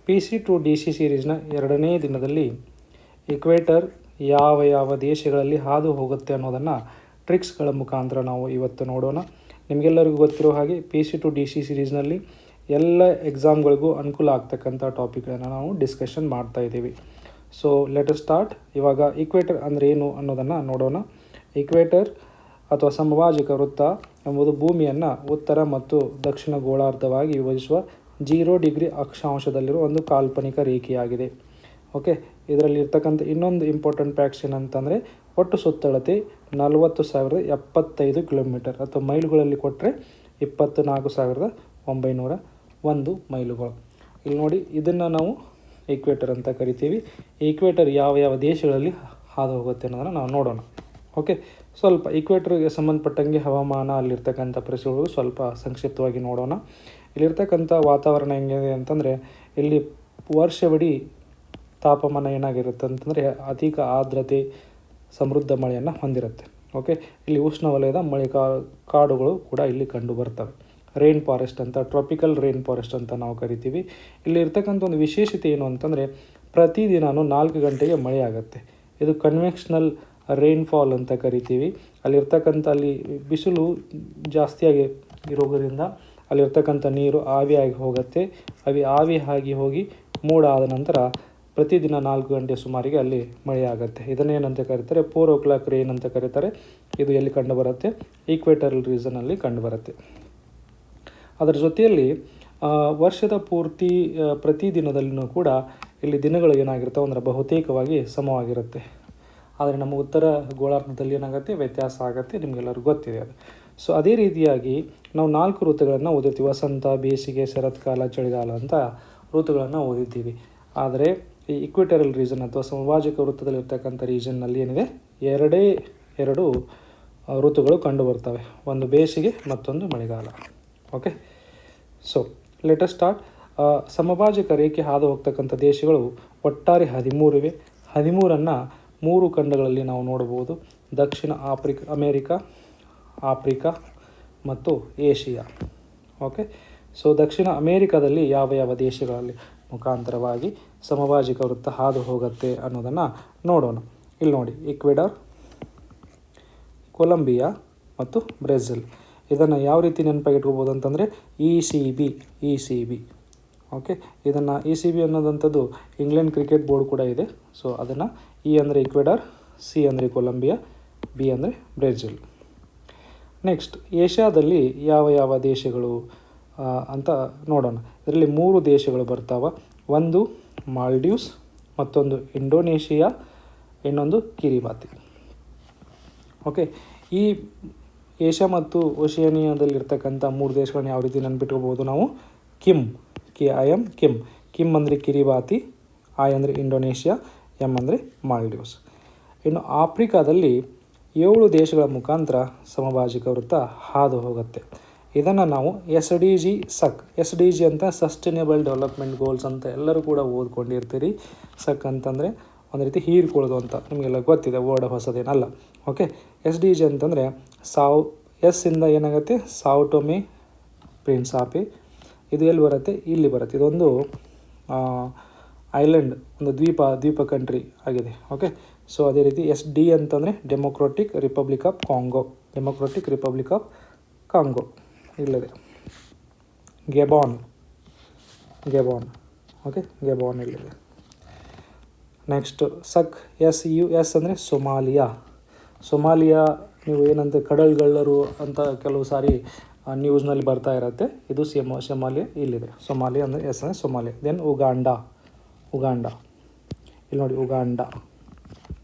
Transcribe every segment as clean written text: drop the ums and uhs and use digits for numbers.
PC to DC ಸೀರೀಸ್ನ 2ನೇ ದಿನದಲ್ಲಿ equator ಯಾವ ಯಾವ ದೇಶಗಳಲ್ಲಿ ಹಾದು ಹೋಗುತ್ತೆ ಅನ್ನೋದನ್ನು ಟ್ರಿಕ್ಸ್ಗಳ ಮುಖಾಂತರ ನಾವು ಇವತ್ತು ನೋಡೋಣ. ನಿಮಗೆಲ್ಲರಿಗೂ ಗೊತ್ತಿರೋ ಹಾಗೆ PC to DC ಸೀರೀಸ್ನಲ್ಲಿ ಎಲ್ಲ ಎಕ್ಸಾಮ್ಗಳಿಗೂ ಅನುಕೂಲ ಆಗ್ತಕ್ಕಂಥ ಟಾಪಿಕ್ಗಳನ್ನು ನಾವು ಡಿಸ್ಕಷನ್ ಮಾಡ್ತಾ ಇದ್ದೀವಿ. So let us start. ಇವಾಗ ಇಕ್ವೇಟರ್ ಅಂದರೆ ಏನು ಅನ್ನೋದನ್ನು ನೋಡೋಣ. ಇಕ್ವೇಟರ್ ಅಥವಾ ಸಮಭಾಜಕ ವೃತ್ತ ಎಂಬುದು ಭೂಮಿಯನ್ನು ಉತ್ತರ ಮತ್ತು ದಕ್ಷಿಣ ಗೋಳಾರ್ಧವಾಗಿ ವಿಭಜಿಸುವ 0 ಡಿಗ್ರಿ ಅಕ್ಷಾಂಶದಲ್ಲಿರುವ ಒಂದು ಕಾಲ್ಪನಿಕ ರೇಖೆಯಾಗಿದೆ. ಓಕೆ, ಇದರಲ್ಲಿ ಇರ್ತಕ್ಕಂಥ ಇನ್ನೊಂದು ಇಂಪಾರ್ಟೆಂಟ್ ಫ್ಯಾಕ್ಟ್ಸ್ ಏನಂತಂದರೆ ಒಟ್ಟು ಸುತ್ತಳತೆ 40,075 ಕಿಲೋಮೀಟರ್ ಅಥವಾ ಮೈಲುಗಳಲ್ಲಿ ಕೊಟ್ಟರೆ 24,901 ಮೈಲುಗಳು. ಇಲ್ಲಿ ನೋಡಿ, ಇದನ್ನು ನಾವು ಈಕ್ವೇಟರ್ ಅಂತ ಕರಿತೀವಿ. ಈಕ್ವೇಟರ್ ಯಾವ ಯಾವ ದೇಶಗಳಲ್ಲಿ ಹಾದು ಹೋಗುತ್ತೆ ಅನ್ನೋದನ್ನು ನಾವು ನೋಡೋಣ. ಓಕೆ, ಸ್ವಲ್ಪ ಈಕ್ವೇಟರ್ಗೆ ಸಂಬಂಧಪಟ್ಟಂಗೆ ಹವಾಮಾನ, ಅಲ್ಲಿರ್ತಕ್ಕಂಥ ಪರಿಸ್ಥಿತಿಗಳು ಸ್ವಲ್ಪ ಸಂಕ್ಷಿಪ್ತವಾಗಿ ನೋಡೋಣ. ಇಲ್ಲಿರ್ತಕ್ಕಂಥ ವಾತಾವರಣ ಹೆಂಗಿದೆ ಅಂತಂದರೆ, ಇಲ್ಲಿ ವರ್ಷವಿಡೀ ತಾಪಮಾನ ಏನಾಗಿರುತ್ತೆ ಅಂತಂದರೆ ಅಧಿಕ ಆರ್ದ್ರತೆ, ಸಮೃದ್ಧ ಮಳೆಯನ್ನು ಹೊಂದಿರುತ್ತೆ. ಓಕೆ, ಇಲ್ಲಿ ಉಷ್ಣವಲಯದ ಮಳೆ ಕಾಡುಗಳು ಕೂಡ ಇಲ್ಲಿ ಕಂಡು ಬರ್ತವೆ. ರೈನ್ ಫಾರೆಸ್ಟ್ ಅಂತ, ಟ್ರಾಪಿಕಲ್ ರೈನ್ ಫಾರೆಸ್ಟ್ ಅಂತ ನಾವು ಕರಿತೀವಿ. ಇಲ್ಲಿ ಇರ್ತಕ್ಕಂಥ ಒಂದು ವಿಶೇಷತೆ ಏನು ಅಂತಂದರೆ, ಪ್ರತಿದಿನವೂ 4 ಗಂಟೆಗೆ ಮಳೆ ಆಗುತ್ತೆ. ಇದು ಕನ್ವೆಕ್ಷನಲ್ ರೈನ್ಫಾಲ್ ಅಂತ ಕರಿತೀವಿ. ಅಲ್ಲಿ ಬಿಸಿಲು ಜಾಸ್ತಿಯಾಗಿ ಇರೋದರಿಂದ ಅಲ್ಲಿರ್ತಕ್ಕಂಥ ನೀರು ಆವಿಯಾಗಿ ಹೋಗುತ್ತೆ. ಆವಿ ಆಗಿ ಹೋಗಿ ಮೋಡ ಆದ ನಂತರ ಪ್ರತಿದಿನ 4 ಗಂಟೆ ಸುಮಾರಿಗೆ ಅಲ್ಲಿ ಮಳೆ ಆಗುತ್ತೆ. ಇದನ್ನೇನಂತ ಕರೀತಾರೆ, 4 o'clock ರೈನ್ ಅಂತ ಕರೀತಾರೆ. ಇದು ಎಲ್ಲಿ ಕಂಡುಬರುತ್ತೆ? ಈಕ್ವೇಟರಲ್ ರೀಸನಲ್ಲಿ ಕಂಡುಬರುತ್ತೆ. ಅದರ ಜೊತೆಯಲ್ಲಿ ವರ್ಷದ ಪೂರ್ತಿ ಪ್ರತಿದಿನದಲ್ಲಿಯೂ ಕೂಡ ಇಲ್ಲಿ ದಿನಗಳು ಏನಾಗಿರ್ತವೆ ಅಂದರೆ ಬಹುತೇಕವಾಗಿ ಸಮವಾಗಿರುತ್ತೆ. ಆದರೆ ನಮ್ಮ ಉತ್ತರ ಗೋಳಾರ್ಧದಲ್ಲಿ ಏನಾಗುತ್ತೆ, ವ್ಯತ್ಯಾಸ ಆಗುತ್ತೆ. ನಿಮಗೆಲ್ಲರಿಗೂ ಗೊತ್ತಿದೆ ಅದು. ಸೊ ಅದೇ ರೀತಿಯಾಗಿ ನಾವು 4 ಋತುಗಳನ್ನು ಓದಿರ್ತೀವಿ. ವಸಂತ, ಬೇಸಿಗೆ, ಶರತ್ಕಾಲ, ಚಳಿಗಾಲ ಅಂತ ಋತುಗಳನ್ನು ಓದಿದ್ದೀವಿ. ಆದರೆ ಈ ಇಕ್ವೇಟರಲ್ ರೀಜನ್ ಅಥವಾ ಸಮಭಾಜಕ ವೃತ್ತದಲ್ಲಿರ್ತಕ್ಕಂಥ ರೀಜನ್ನಲ್ಲಿ ಏನಿದೆ, 2 ಋತುಗಳು ಕಂಡು ಬರ್ತವೆ. ಒಂದು ಬೇಸಿಗೆ, ಮತ್ತೊಂದು ಮಳೆಗಾಲ. Okay, so let us start. ಸಮಭಾಜಕ ರೇಖೆ ಹಾದು ಹೋಗ್ತಕ್ಕಂಥ ದೇಶಗಳು ಒಟ್ಟಾರೆ 13 ಇವೆ. 13ಅನ್ನು 3 ಖಂಡಗಳಲ್ಲಿ ನಾವು ನೋಡ್ಬೋದು: ದಕ್ಷಿಣ ಅಮೇರಿಕಾ, ಆಫ್ರಿಕಾ ಮತ್ತು ಏಷಿಯಾ. ಓಕೆ, ಸೊ ದಕ್ಷಿಣ ಅಮೇರಿಕಾದಲ್ಲಿ ಯಾವ ಯಾವ ದೇಶಗಳಲ್ಲಿ ಮುಖಾಂತರವಾಗಿ ಸಮಭಾಜಕ ವೃತ್ತ ಹಾದು ಹೋಗುತ್ತೆ ಅನ್ನೋದನ್ನು ನೋಡೋಣ. ಇಲ್ಲಿ ನೋಡಿ, ಈಕ್ವೆಡಾರ್, ಕೊಲಂಬಿಯಾ ಮತ್ತು ಬ್ರೆಜಿಲ್. ಇದನ್ನು ಯಾವ ರೀತಿ ನೆನಪಾಗಿಟ್ಕೋಬೋದು ಅಂತಂದರೆ ECB. ಓಕೆ, ಇದನ್ನು ECB ಅನ್ನೋದಂಥದ್ದು ಇಂಗ್ಲೆಂಡ್ ಕ್ರಿಕೆಟ್ ಬೋರ್ಡ್ ಕೂಡ ಇದೆ. ಸೊ ಅದನ್ನು E ಅಂದರೆ ಈಕ್ವೆಡಾರ್, C ಅಂದರೆ ಕೊಲಂಬಿಯಾ, B ಅಂದರೆ ಬ್ರೆಜಿಲ್. ನೆಕ್ಸ್ಟ್, ಏಷ್ಯಾದಲ್ಲಿ ಯಾವ ಯಾವ ದೇಶಗಳು ಅಂತ ನೋಡೋಣ. ಇದರಲ್ಲಿ 3 ದೇಶಗಳು ಬರ್ತಾವೆ. ಒಂದು ಮಾಲ್ಡೀವ್ಸ್, ಮತ್ತೊಂದು ಇಂಡೋನೇಷಿಯಾ, ಇನ್ನೊಂದು ಕಿರಿಬಾತಿ. ಓಕೆ, ಈ ಏಷ್ಯಾ ಮತ್ತು ಓಷಿಯಾನಿಯಾದಲ್ಲಿರ್ತಕ್ಕಂಥ 3 ದೇಶಗಳನ್ನ ಯಾವ ರೀತಿ ನೆನ್ಪಿಟ್ಕೋಬೋದು ನಾವು? KIM. ಕಿಮ್ ಅಂದರೆ ಕಿರಿಬಾತಿ, I ಅಂದರೆ ಇಂಡೋನೇಷ್ಯಾ, M ಅಂದರೆ ಮಾಲ್ಡೀವ್ಸ್. ಇನ್ನು ಆಫ್ರಿಕಾದಲ್ಲಿ 7 ದೇಶಗಳ ಮುಖಾಂತರ ಸಮಭಾಜಕ ವೃತ್ತ ಹಾದು ಹೋಗುತ್ತೆ. ಇದನ್ನು ನಾವು SDG ಅಂತ ಸಸ್ಟೈನೇಬಲ್ ಡೆವಲಪ್ಮೆಂಟ್ ಗೋಲ್ಸ್ ಅಂತ ಎಲ್ಲರೂ ಕೂಡ ಓದ್ಕೊಂಡಿರ್ತೀರಿ. ಸಕ್ ಅಂತಂದರೆ ಒಂದು ರೀತಿ ಹೀರ್ಕೊಳ್ಳೋದು ಅಂತ ನಿಮಗೆಲ್ಲ ಗೊತ್ತಿದೆ, ವರ್ಡ್ ಹೊಸದೇನಲ್ಲ. ಓಕೆ, SDG ಅಂತಂದರೆ ಇಂದ ಏನಾಗುತ್ತೆ, ಸಾವ್ ಟೊಮೆ ಪ್ರಿನ್ಸಿಪೆ. ಇದು ಎಲ್ಲಿ ಬರುತ್ತೆ? ಇಲ್ಲಿ ಬರುತ್ತೆ. ಇದೊಂದು ಐಲ್ಯಾಂಡ್, ಒಂದು ದ್ವೀಪ ಕಂಟ್ರಿ ಆಗಿದೆ. ಓಕೆ, ಸೊ ಅದೇ ರೀತಿ SD ಅಂತಂದರೆ ಡೆಮೊಕ್ರಾಟಿಕ್ ರಿಪಬ್ಲಿಕ್ ಆಫ್ ಕಾಂಗೋ ಇಲ್ಲಿದೆ. ಗೆಬಾನ್. ಓಕೆ, ಗೆಬಾನ್ ಇಲ್ಲಿದೆ. ನೆಕ್ಸ್ಟ್ ಸಕ್, SUS ಅಂದರೆ ಸೊಮಾಲಿಯಾ. ನೀವು ಏನಂತ ಕಡಲ್ಗಳ್ಳರು ಅಂತ ಕೆಲವು ಸಾರಿ ನ್ಯೂಸ್ನಲ್ಲಿ ಬರ್ತಾ ಇರುತ್ತೆ. ಇದು ಸೊಮಾಲಿಯಾ ಇಲ್ಲಿದೆ. ಸೊಮಾಲಿಯಾ ಅಂದರೆ S ಅಂದರೆ ಸೊಮಾಲಿಯಾ. Then Uganda. ಇಲ್ಲಿ ನೋಡಿ, ಉಗಾಂಡ.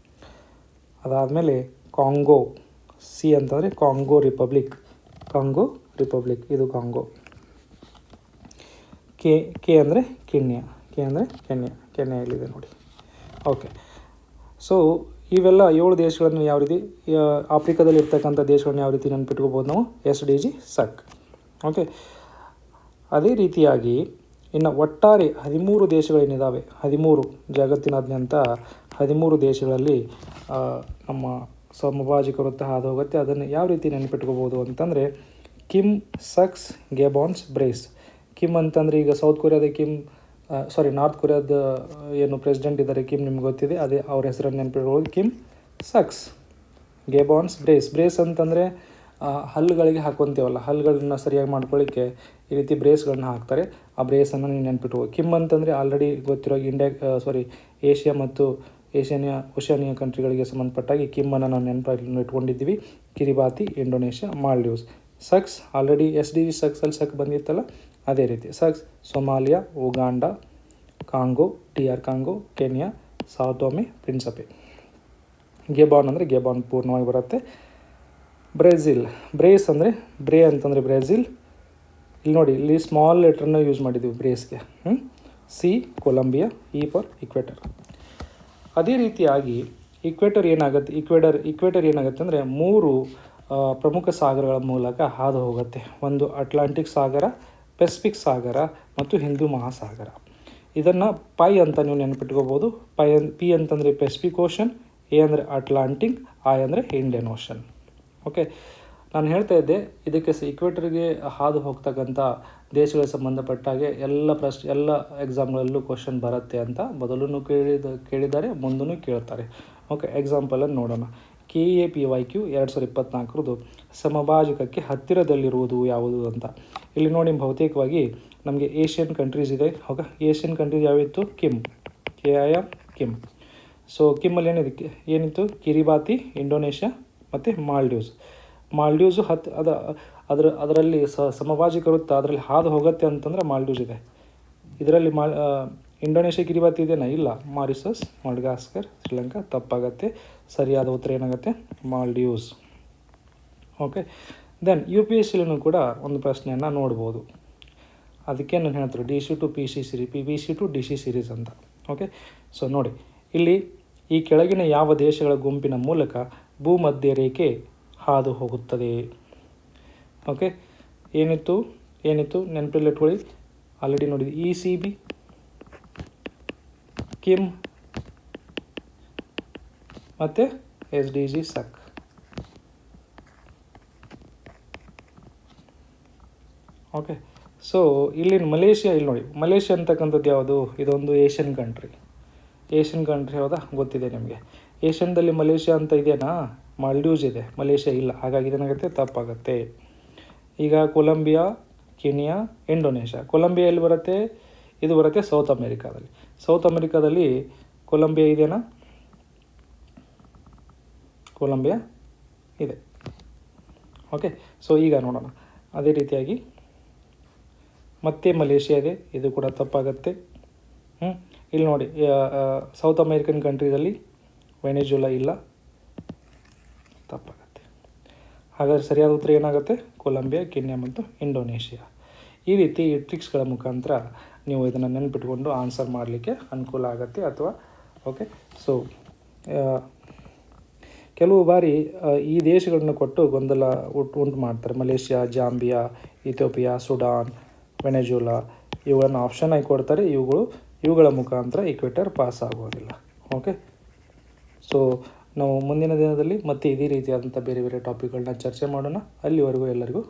ಅದಾದಮೇಲೆ ಕಾಂಗೋ. C ಅಂತಂದರೆ ಕಾಂಗೋ ರಿಪಬ್ಲಿಕ್. ಇದು ಕಾಂಗೋ. ಕೆ ಅಂದರೆ ಕೆನ್ಯಾ. ಕೆನ್ಯಾ ಇಲ್ಲಿದೆ ನೋಡಿ. ಓಕೆ, ಸೊ ಇವೆಲ್ಲ 7 ದೇಶಗಳನ್ನು ಯಾವ ರೀತಿ, ಆಫ್ರಿಕಾದಲ್ಲಿ ಇರ್ತಕ್ಕಂಥ ದೇಶಗಳನ್ನ ಯಾವ ರೀತಿ ನೆನ್ಪಿಟ್ಕೋಬೋದು ನಾವು? SDG ಸಕ್. ಓಕೆ, ಅದೇ ರೀತಿಯಾಗಿ ಇನ್ನು ಒಟ್ಟಾರೆ 13 ದೇಶಗಳೇನಿದ್ದಾವೆ, 13 ಜಗತ್ತಿನಾದ್ಯಂತ 13 ದೇಶಗಳಲ್ಲಿ ನಮ್ಮ ಸಮಭಾಜಕ ವೃತ್ತ ಹಾದು ಹೋಗುತ್ತೆ. ಅದನ್ನು ಯಾವ ರೀತಿ ನೆನಪಿಟ್ಕೋಬೋದು ಅಂತಂದರೆ, ಕಿಮ್, ಸಕ್ಸ್, ಗೆಬಾನ್ಸ್, ಬ್ರೇಸ್. ಕಿಮ್ ಅಂತಂದರೆ ಈಗ ಸೌತ್ ಕೊರಿಯಾದ ಕಿಮ್ ನಾರ್ತ್ ಕೊರಿಯಾದ ಏನು ಪ್ರೆಸಿಡೆಂಟ್ ಇದ್ದಾರೆ ಕಿಮ್, ನಿಮ್ಗೆ ಗೊತ್ತಿದೆ, ಅದೇ ಅವ್ರ ಹೆಸರನ್ನು ನೆನಪಿಟ್ಕೊಳ್ಳೋದು ಕಿಮ್ ಸಕ್ಸ್. ಗೇಬಾನ್ಸ್ ಬ್ರೇಸ್ ಅಂತಂದರೆ ಹಲ್ಲುಗಳಿಗೆ ಹಾಕ್ಕೊಂತೀವಲ್ಲ, ಹಲ್ಲುಗಳನ್ನ ಸರಿಯಾಗಿ ಮಾಡ್ಕೊಳ್ಳಿಕ್ಕೆ ಈ ರೀತಿ ಬ್ರೇಸ್ಗಳನ್ನ ಹಾಕ್ತಾರೆ. ಆ ಬ್ರೇಸನ್ನು ನೀವು ನೆನ್ಪಿಟ್ಕೋ. ಕಿಮ್ ಅಂತಂದರೆ ಆಲ್ರೆಡಿ ಗೊತ್ತಿರೋ ಏಷ್ಯಾ ಮತ್ತು ಓಷಾನಿಯಾ ಕಂಟ್ರಿಗಳಿಗೆ ಸಂಬಂಧಪಟ್ಟಾಗಿ ಕಿಮ್ಮನ್ನು ನಾವು ನೆನಪಲ್ಲಿ ಇಟ್ಕೊಂಡಿದ್ದೀವಿ. Kiribati, Indonesia, Maldives. Sucks already SDG ಸಕ್ಸಲ್ಲಿ ಸಕ್ ಬಂದಿತ್ತಲ್ಲ, ಅದೇ ರೀತಿ sucks Somalia, Uganda, Congo, DR Congo, Kenya, Sao Tome Principe. Gabon ಅಂದರೆ ಗೆಬಾನ್ ಪೂರ್ಣವಾಗಿ ಬರುತ್ತೆ. ಬ್ರೆಜಿಲ್. ಬ್ರೇಸ್ ಅಂದರೆ ಅಂತಂದರೆ ಬ್ರೆಜಿಲ್. ಇಲ್ಲಿ ನೋಡಿ, ಇಲ್ಲಿ ಸ್ಮಾಲ್ ಲೆಟ್ರನ್ನ ಯೂಸ್ ಮಾಡಿದ್ದೀವಿ ಬ್ರೇಸ್ಗೆ. C Colombia, E for equator. ಅದೇ ರೀತಿಯಾಗಿ ಇಕ್ವೇಟರ್ ಏನಾಗುತ್ತೆ ಅಂದರೆ 3 ಪ್ರಮುಖ ಸಾಗರಗಳ ಮೂಲಕ ಹಾದು ಹೋಗುತ್ತೆ. ಒಂದು ಅಟ್ಲಾಂಟಿಕ್ ಸಾಗರ, ಪೆಸಿಫಿಕ್ ಸಾಗರ ಮತ್ತು ಹಿಂದೂ ಮಹಾಸಾಗರ. ಇದನ್ನು ಪೈ ಅಂತ ನೀವು ನೆನಪಿಟ್ಕೋಬೋದು. P ಅಂತಂದರೆ ಪೆಸಿಫಿಕ್ ಓಷನ್, A ಅಂದರೆ ಅಟ್ಲಾಂಟಿಕ್, I ಅಂದರೆ ಇಂಡಿಯನ್ ಓಷನ್. ಓಕೆ, ನಾನು ಹೇಳ್ತಾ ಇದ್ದೆ ಇದಕ್ಕೆ ಇಕ್ವೇಟರ್ಗೆ ಹಾದು ಹೋಗ್ತಕ್ಕಂಥ ದೇಶಗಳಿಗೆ ಸಂಬಂಧಪಟ್ಟಾಗೆ ಎಲ್ಲ ಎಕ್ಸಾಮ್ಗಳಲ್ಲೂ ಕ್ವಶನ್ ಬರುತ್ತೆ ಅಂತ ಮೊದಲು ಕೇಳಿದ್ದಾರೆ, ಮುಂದೂ ಕೇಳ್ತಾರೆ. ಓಕೆ, ಎಕ್ಸಾಂಪಲನ್ನು ನೋಡೋಣ. KAPYQ 2024 ಸಮಭಾಜಕಕ್ಕೆ ಹತ್ತಿರದಲ್ಲಿರುವುದು ಯಾವುದು ಅಂತ. ಇಲ್ಲಿ ನೋಡಿ, ಬಹುತೇಕವಾಗಿ ನಮಗೆ ಏಷ್ಯನ್ ಕಂಟ್ರೀಸ್ ಇದೆ. ಓಕೆ, ಏಷ್ಯನ್ ಕಂಟ್ರೀಸ್ ಯಾವಿತ್ತು? Kim, KIM Kim. ಸೊ ಕಿಮ್ಮಲ್ಲಿ ಏನಿತ್ತು? ಕಿರಿಬಾತಿ, ಇಂಡೋನೇಷ್ಯಾ ಮತ್ತು ಮಾಲ್ಡೀವ್ಸು ಅದರಲ್ಲಿ ಸಮಭಾಜಕ ವೃತ್ತ ಅದರಲ್ಲಿ ಹಾದು ಹೋಗುತ್ತೆ ಅಂತಂದರೆ ಮಾಲ್ಡೀವ್ಸ್ ಇದೆ. ಇದರಲ್ಲಿ ಇಂಡೋನೇಷ್ಯಾ ಕಿರಿಬಾತಿ ಇದೆಯಾ? ಇಲ್ಲ. ಮಾರಿಷಸ್, ಮಡಗಾಸ್ಕರ್, ಶ್ರೀಲಂಕಾ ತಪ್ಪಾಗತ್ತೆ. ಸರಿಯಾದ ಉತ್ತರ ಏನಾಗುತ್ತೆ? ಮಾಲ್ಡೀವ್ಸ್. ಓಕೆ, ದೆನ್ UPSCಲೂ ಕೂಡ ಒಂದು ಪ್ರಶ್ನೆಯನ್ನು ನೋಡ್ಬೋದು. ಅದಕ್ಕೆ ನಾನು ಹೇಳ್ತಾರೆ DC to PC series, PC to DC series ಅಂತ. ಓಕೆ, ಸೊ ನೋಡಿ, ಇಲ್ಲಿ ಈ ಕೆಳಗಿನ ಯಾವ ದೇಶಗಳ ಗುಂಪಿನ ಮೂಲಕ ಭೂಮಧ್ಯ ರೇಖೆ ಹಾದು ಹೋಗುತ್ತದೆ? ಓಕೆ, ಏನಿತ್ತು ನೆನಪಲ್ಲಿ ಇಟ್ಕೊಳ್ಳಿ. ಆಲ್ರೆಡಿ ನೋಡಿದ್ವಿ. ECB, ಕಿಮ್ ಮತ್ತು SDG ಸಕ್. ಓಕೆ, ಸೊ ಇಲ್ಲಿನ ಮಲೇಷ್ಯಾ, ಇಲ್ಲಿ ನೋಡಿ, ಮಲೇಷ್ಯಾ ಅಂತಕ್ಕಂಥದ್ದು ಯಾವುದು? ಇದೊಂದು ಏಷ್ಯನ್ ಕಂಟ್ರಿ ಹೌದಾ? ಗೊತ್ತಿದೆ ನಿಮಗೆ. ಏಷ್ಯನ್ದಲ್ಲಿ ಮಲೇಷ್ಯಾ ಅಂತ ಇದೆಯಾ? ಮಾಲ್ಡೀವ್ಸ್ ಇದೆ, ಮಲೇಷ್ಯಾ ಇಲ್ಲ. ಹಾಗಾಗಿ ಇದೇನಾಗುತ್ತೆ? ತಪ್ಪಾಗುತ್ತೆ. ಈಗ ಕೊಲಂಬಿಯಾ, ಕೆನಿಯಾ, ಇಂಡೋನೇಷ್ಯಾ. ಕೊಲಂಬಿಯಾ ಎಲ್ಲಿ ಬರುತ್ತೆ? ಇದು ಬರುತ್ತೆ ಸೌತ್ ಅಮೆರಿಕಾದಲ್ಲಿ. ಕೊಲಂಬಿಯಾ ಇದೆಯಾ? ಕೊಲಂಬಿಯಾ ಇದೆ. ಓಕೆ, ಸೊ ಈಗ ನೋಡೋಣ. ಅದೇ ರೀತಿಯಾಗಿ ಮತ್ತೆ ಮಲೇಷ್ಯಾ ಇದೆ, ಇದು ಕೂಡ ತಪ್ಪಾಗತ್ತೆ. ಇಲ್ಲಿ ನೋಡಿ, ಸೌತ್ ಅಮೇರಿಕನ್ ಕಂಟ್ರೀಸಲ್ಲಿ ವೆನೆಜುಲಾ ಇಲ್ಲ, ತಪ್ಪಾಗತ್ತೆ. ಹಾಗಾದರೆ ಸರಿಯಾದ ಉತ್ತರ ಏನಾಗುತ್ತೆ? ಕೊಲಂಬಿಯಾ, ಕೆನ್ಯಾ ಮತ್ತು ಇಂಡೋನೇಷ್ಯಾ. ಈ ರೀತಿ ಈ ಟ್ರಿಕ್ಸ್ಗಳ ಮುಖಾಂತರ ನೀವು ಇದನ್ನು ನೆನಪಿಟ್ಕೊಂಡು ಆನ್ಸರ್ ಮಾಡಲಿಕ್ಕೆ ಅನುಕೂಲ ಆಗುತ್ತೆ. ಅಥವಾ ಓಕೆ, ಸೊ ಕೆಲವು ಬಾರಿ ಈ ದೇಶಗಳನ್ನು ಕೊಟ್ಟು ಗೊಂದಲ ಉಂಟು ಮಾಡ್ತಾರೆ. ಮಲೇಷ್ಯಾ, ಜಾಂಬಿಯಾ, ಇಥಿಯೋಪಿಯಾ, ಸುಡಾನ್, ವೆನೆಜುಲಾ ಇವುಗಳನ್ನು ಆಪ್ಷನ್ ಆಗಿ ಕೊಡ್ತಾರೆ. ಇವುಗಳ ಮುಖಾಂತರ ಇಕ್ವೇಟರ್ ಪಾಸ್ ಆಗೋದಿಲ್ಲ. ಓಕೆ, ಸೊ ನಾವು ಮುಂದಿನ ದಿನದಲ್ಲಿ ಮತ್ತೆ ಇದೇ ರೀತಿಯಾದಂಥ ಬೇರೆ ಬೇರೆ ಟಾಪಿಕ್ಗಳನ್ನ ಚರ್ಚೆ ಮಾಡೋಣ. ಅಲ್ಲಿವರೆಗೂ ಎಲ್ಲರಿಗೂ